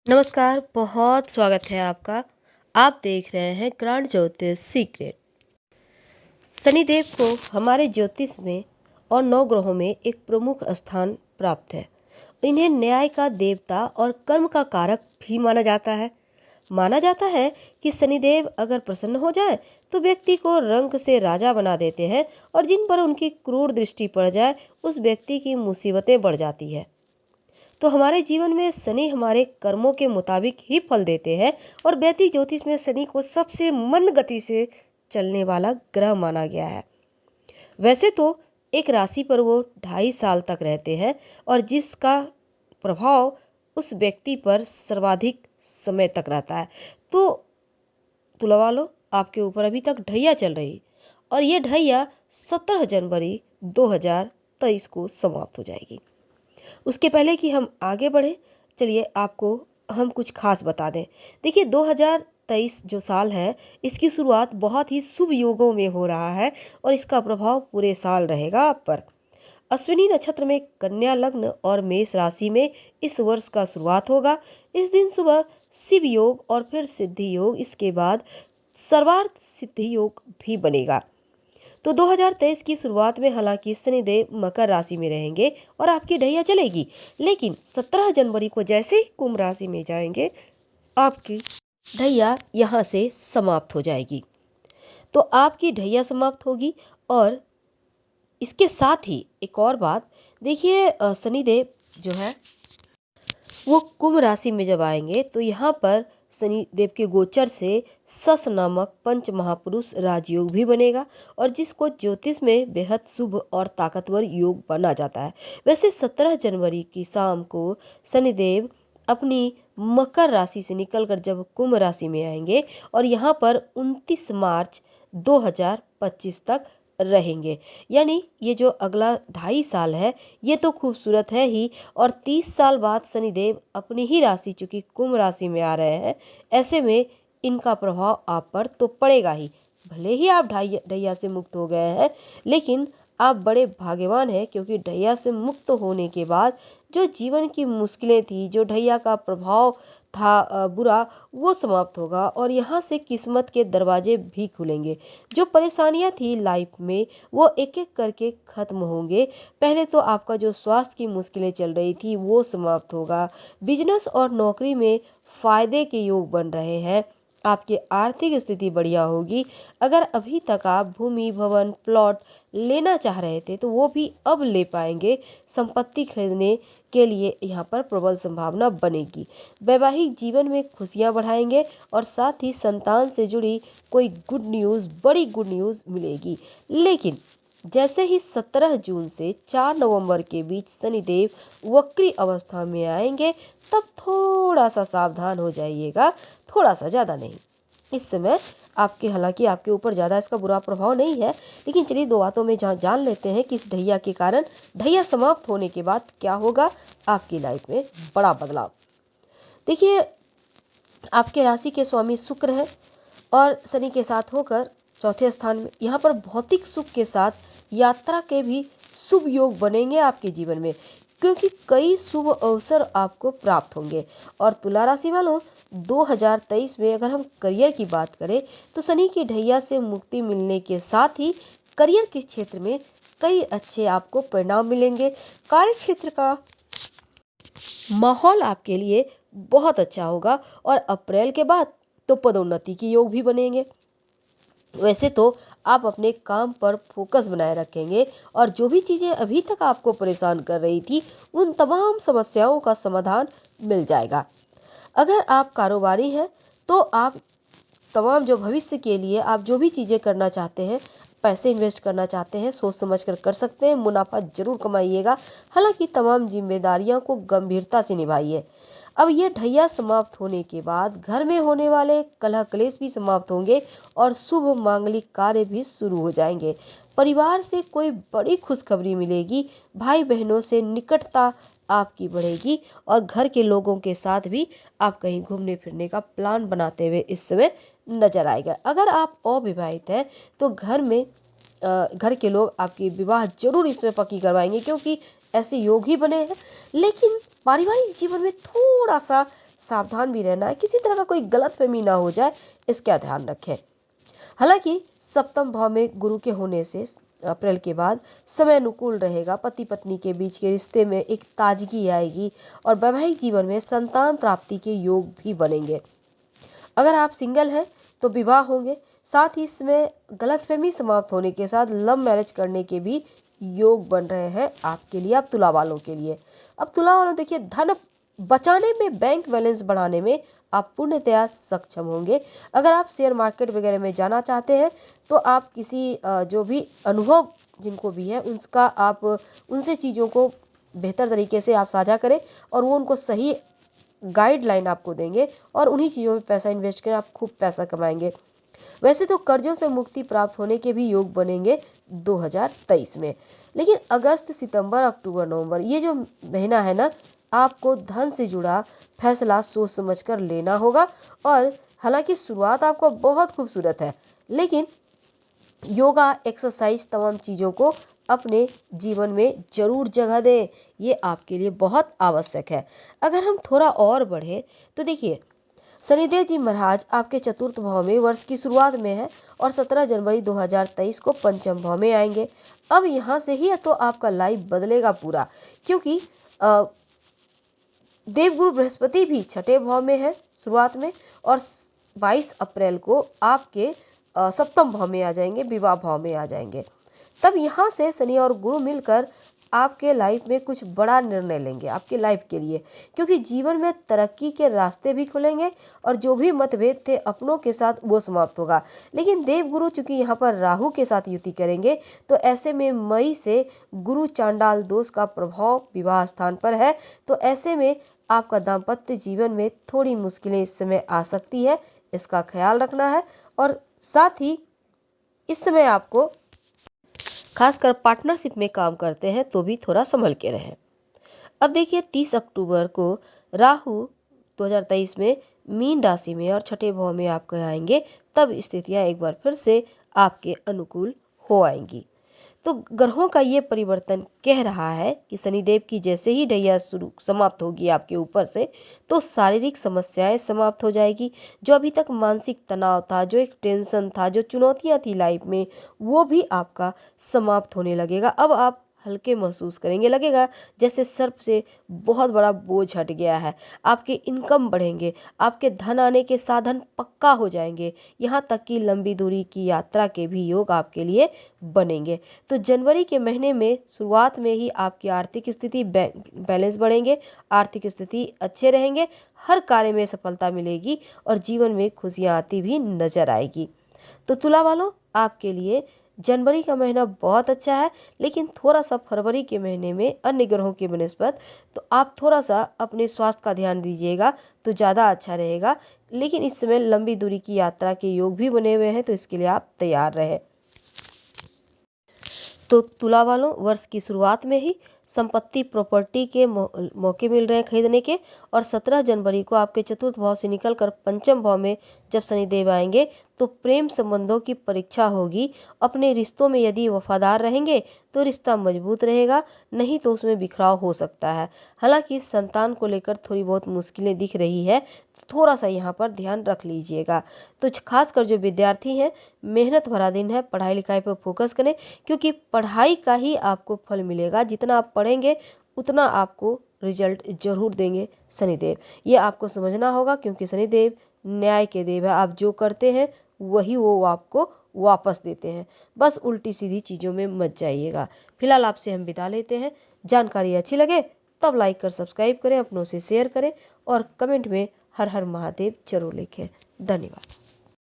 नमस्कार, बहुत स्वागत है आपका। आप देख रहे हैं ग्रांड ज्योतिष सीक्रेट। शनिदेव को हमारे ज्योतिष में और नौ ग्रहों में एक प्रमुख स्थान प्राप्त है। इन्हें न्याय का देवता और कर्म का कारक भी माना जाता है। माना जाता है कि शनिदेव अगर प्रसन्न हो जाए तो व्यक्ति को रंग से राजा बना देते हैं और जिन पर उनकी क्रूर दृष्टि पड़ जाए उस व्यक्ति की मुसीबतें बढ़ जाती है। तो हमारे जीवन में शनि हमारे कर्मों के मुताबिक ही फल देते हैं और वैदिक ज्योतिष में शनि को सबसे मंद गति से चलने वाला ग्रह माना गया है। वैसे तो एक राशि पर वो 2.5 साल तक रहते हैं और जिसका प्रभाव उस व्यक्ति पर सर्वाधिक समय तक रहता है। तो तुला वालों, आपके ऊपर अभी तक ढैया चल रही और ये ढैया 17 जनवरी 2023 को समाप्त हो जाएगी। उसके पहले कि हम आगे बढ़े, चलिए आपको हम कुछ खास बता दें। देखिए, 2023 जो साल है इसकी शुरुआत बहुत ही शुभ योगों में हो रहा है और इसका प्रभाव पूरे साल रहेगा आप पर। अश्विनी नक्षत्र में कन्या लग्न और मेष राशि में इस वर्ष का शुरुआत होगा। इस दिन सुबह शिव योग और फिर सिद्धि योग, इसके बाद सर्वार्थ सिद्धि योग भी बनेगा। तो 2023 की शुरुआत में हालांकि शनिदेव मकर राशि में रहेंगे और आपकी ढैया चलेगी, लेकिन 17 जनवरी को जैसे ही कुंभ राशि में जाएंगे आपकी ढैया यहाँ से समाप्त हो जाएगी। तो आपकी ढैया समाप्त होगी और इसके साथ ही एक और बात देखिए, शनिदेव जो है वो कुंभ राशि में जब आएंगे तो यहाँ पर शनि देव के गोचर से सस नामक पंच महापुरुष राजयोग भी बनेगा और जिसको ज्योतिष में बेहद शुभ और ताकतवर योग माना जाता है। वैसे 17 जनवरी की शाम को शनिदेव अपनी मकर राशि से निकलकर जब कुंभ राशि में आएंगे और यहाँ पर 29 मार्च 2025 तक रहेंगे। यानी ये जो अगला 2.5 साल है ये तो खूबसूरत है ही, और 30 साल बाद शनिदेव अपनी ही राशि चूंकि कुंभ राशि में आ रहे हैं, ऐसे में इनका प्रभाव आप पर तो पड़ेगा ही। भले ही आप ढैया से मुक्त हो गए हैं, लेकिन आप बड़े भाग्यवान हैं क्योंकि ढैया से मुक्त होने के बाद जो जीवन की मुश्किलें थी, जो ढैया का प्रभाव था बुरा, वो समाप्त होगा और यहाँ से किस्मत के दरवाजे भी खुलेंगे। जो परेशानियाँ थी लाइफ में वो एक एक करके खत्म होंगे। पहले तो आपका जो स्वास्थ्य की मुश्किलें चल रही थी वो समाप्त होगा। बिजनेस और नौकरी में फायदे के योग बन रहे हैं। आपकी आर्थिक स्थिति बढ़िया होगी। अगर अभी तक आप भूमि भवन प्लॉट लेना चाह रहे थे तो वो भी अब ले पाएंगे। संपत्ति खरीदने के लिए यहाँ पर प्रबल संभावना बनेगी। वैवाहिक जीवन में खुशियाँ बढ़ाएंगे और साथ ही संतान से जुड़ी कोई गुड न्यूज़, बड़ी गुड न्यूज़ मिलेगी। लेकिन जैसे ही 17 जून से 4 नवंबर के बीच शनिदेव वक्री अवस्था में आएंगे तब थोड़ा सा सावधान हो जाइएगा, थोड़ा सा, ज़्यादा नहीं। इस समय आपके हालांकि आपके ऊपर ज़्यादा इसका बुरा प्रभाव नहीं है, लेकिन चलिए दो बातों में जान लेते हैं कि इस ढैया के कारण, ढैया समाप्त होने के बाद क्या होगा आपकी लाइफ में। बड़ा बदलाव देखिए, आपके राशि के स्वामी शुक्र है और शनि के साथ होकर चौथे स्थान में, यहाँ पर भौतिक सुख के साथ यात्रा के भी शुभ योग बनेंगे आपके जीवन में, क्योंकि कई शुभ अवसर आपको प्राप्त होंगे। और तुला राशि वालों, 2023 में अगर हम करियर की बात करें तो शनि की ढैया से मुक्ति मिलने के साथ ही करियर के क्षेत्र में कई अच्छे आपको परिणाम मिलेंगे। कार्य क्षेत्र का माहौल आपके लिए बहुत अच्छा होगा और अप्रैल के बाद तो पदोन्नति के योग भी बनेंगे। वैसे तो आप अपने काम पर फोकस बनाए रखेंगे और जो भी चीज़ें अभी तक आपको परेशान कर रही थी उन तमाम समस्याओं का समाधान मिल जाएगा। अगर आप कारोबारी हैं तो आप तमाम जो भविष्य के लिए आप जो भी चीज़ें करना चाहते हैं, पैसे इन्वेस्ट करना चाहते हैं, सोच समझ कर सकते हैं। मुनाफा जरूर कमाइएगा, हालांकि तमाम जिम्मेदारियों को गंभीरता से निभाइए। अब ये ढैया समाप्त होने के बाद घर में होने वाले कलह क्लेश भी समाप्त होंगे और शुभ मांगलिक कार्य भी शुरू हो जाएंगे। परिवार से कोई बड़ी खुशखबरी मिलेगी। भाई बहनों से निकटता आपकी बढ़ेगी और घर के लोगों के साथ भी आप कहीं घूमने फिरने का प्लान बनाते हुए इस समय नजर आएगा। अगर आप अविवाहित हैं तो घर के लोग आपकी विवाह जरूर इसमें पक्की करवाएंगे, क्योंकि ऐसे योग ही बने हैं। लेकिन पारिवारिक जीवन में थोड़ा सा सावधान भी रहना है, किसी तरह का कोई गलतफहमी ना हो जाए, इसका ध्यान रखें। हालांकि सप्तम भाव में गुरु के होने से अप्रैल के बाद समय अनुकूल रहेगा। पति पत्नी के बीच के रिश्ते में एक ताजगी आएगी और वैवाहिक जीवन में संतान प्राप्ति के योग भी बनेंगे। अगर आप सिंगल हैं तो विवाह होंगे। साथ ही इसमें गलतफहमी समाप्त होने के साथ लव मैरिज करने के भी योग बन रहे हैं आपके लिए, अब तुला वालों के लिए। अब तुला वालों देखिए, धन बचाने में, बैंक बैलेंस बढ़ाने में आप पूर्णतया सक्षम होंगे। अगर आप शेयर मार्केट वगैरह में जाना चाहते हैं तो आप किसी जो भी अनुभव जिनको भी है उसका आप उनसे चीज़ों को बेहतर तरीके से आप साझा करें और वो उनको सही गाइडलाइन आपको देंगे और उन्हीं चीज़ों में पैसा इन्वेस्ट करें, आप खूब पैसा कमाएंगे। वैसे तो कर्जों से मुक्ति प्राप्त होने के भी योग बनेंगे 2023 में। लेकिन अगस्त, सितंबर, अक्टूबर, नवंबर ये जो महीना है ना, आपको धन से जुड़ा फैसला सोच समझकर लेना होगा। और हालांकि शुरुआत आपको बहुत खूबसूरत है, लेकिन योगा, एक्सरसाइज, तमाम चीज़ों को अपने जीवन में जरूर जगह दें, ये आपके लिए बहुत आवश्यक है। अगर हम थोड़ा और बढ़े तो देखिए, शनिदेव जी महाराज आपके चतुर्थ भाव में वर्ष की शुरुआत में है और 17 जनवरी 2023 को पंचम भाव में आएंगे। अब यहाँ से ही तो आपका लाइफ बदलेगा पूरा, क्योंकि देवगुरु बृहस्पति भी छठे भाव में है शुरुआत में और 22 अप्रैल को आपके सप्तम भाव में आ जाएंगे, विवाह भाव में आ जाएंगे। तब यहाँ से शनि और गुरु मिलकर आपके लाइफ में कुछ बड़ा निर्णय लेंगे आपके लाइफ के लिए, क्योंकि जीवन में तरक्की के रास्ते भी खुलेंगे और जो भी मतभेद थे अपनों के साथ वो समाप्त होगा। लेकिन देवगुरु चूंकि यहाँ पर राहु के साथ युति करेंगे तो ऐसे में मई से गुरु चांडाल दोष का प्रभाव विवाह स्थान पर है, तो ऐसे में आपका दाम्पत्य जीवन में थोड़ी मुश्किलें इस समय आ सकती है, इसका ख्याल रखना है। और साथ ही इस समय आपको खासकर पार्टनरशिप में काम करते हैं तो भी थोड़ा संभल के रहें। अब देखिए 30 अक्टूबर को राहु 2023 में मीन राशि में और छठे भाव में आपके आएंगे, तब स्थितियां एक बार फिर से आपके अनुकूल हो आएंगी। तो ग्रहों का ये परिवर्तन कह रहा है कि शनिदेव की जैसे ही ढैया शुरू समाप्त होगी आपके ऊपर से, तो शारीरिक समस्याएं समाप्त हो जाएगी। जो अभी तक मानसिक तनाव था, जो एक टेंशन था, जो चुनौतियां थी लाइफ में, वो भी आपका समाप्त होने लगेगा। अब आप हल्के महसूस करेंगे, लगेगा जैसे सर से बहुत बड़ा बोझ हट गया है। आपके इनकम बढ़ेंगे, आपके धन आने के साधन पक्का हो जाएंगे, यहाँ तक कि लंबी दूरी की यात्रा के भी योग आपके लिए बनेंगे। तो जनवरी के महीने में शुरुआत में ही आपकी आर्थिक स्थिति बैलेंस बढ़ेंगे, आर्थिक स्थिति अच्छे रहेंगे, हर कार्य में सफलता मिलेगी और जीवन में खुशियाँ आती भी नजर आएगी। तो तुला वालों, आपके लिए जनवरी का महीना बहुत अच्छा है, लेकिन थोड़ा सा फरवरी के महीने में अन्य ग्रहों के बनस्पत तो आप थोड़ा सा अपने स्वास्थ्य का ध्यान दीजिएगा तो ज़्यादा अच्छा रहेगा। लेकिन इस समय लंबी दूरी की यात्रा के योग भी बने हुए हैं, तो इसके लिए आप तैयार रहें। तो तुला वालों, वर्ष की शुरुआत में ही संपत्ति प्रॉपर्टी के मौके मिल रहे हैं खरीदने के, और 17 जनवरी को आपके चतुर्थ भाव से निकलकर पंचम भाव में जब शनिदेव आएंगे तो प्रेम संबंधों की परीक्षा होगी। अपने रिश्तों में यदि वफादार रहेंगे तो रिश्ता मजबूत रहेगा, नहीं तो उसमें बिखराव हो सकता है। हालांकि संतान को लेकर थोड़ी बहुत मुश्किलें दिख रही है, थोड़ा सा यहाँ पर ध्यान रख लीजिएगा। तो खासकर जो विद्यार्थी हैं, मेहनत भरा दिन है, पढ़ाई लिखाई पर फोकस करें, क्योंकि पढ़ाई का ही आपको फल मिलेगा। जितना आप पढ़ेंगे उतना आपको रिजल्ट जरूर देंगे शनिदेव, ये आपको समझना होगा, क्योंकि शनिदेव न्याय के देव है। आप जो करते हैं वही वो आपको वापस देते हैं। बस उल्टी सीधी चीज़ों में मत जाइएगा। फिलहाल आपसे हम विदा लेते हैं। जानकारी अच्छी लगे तब लाइक कर सब्सक्राइब करें, अपनों से शेयर करें और कमेंट में हर हर महादेव जरूर लिखें। धन्यवाद।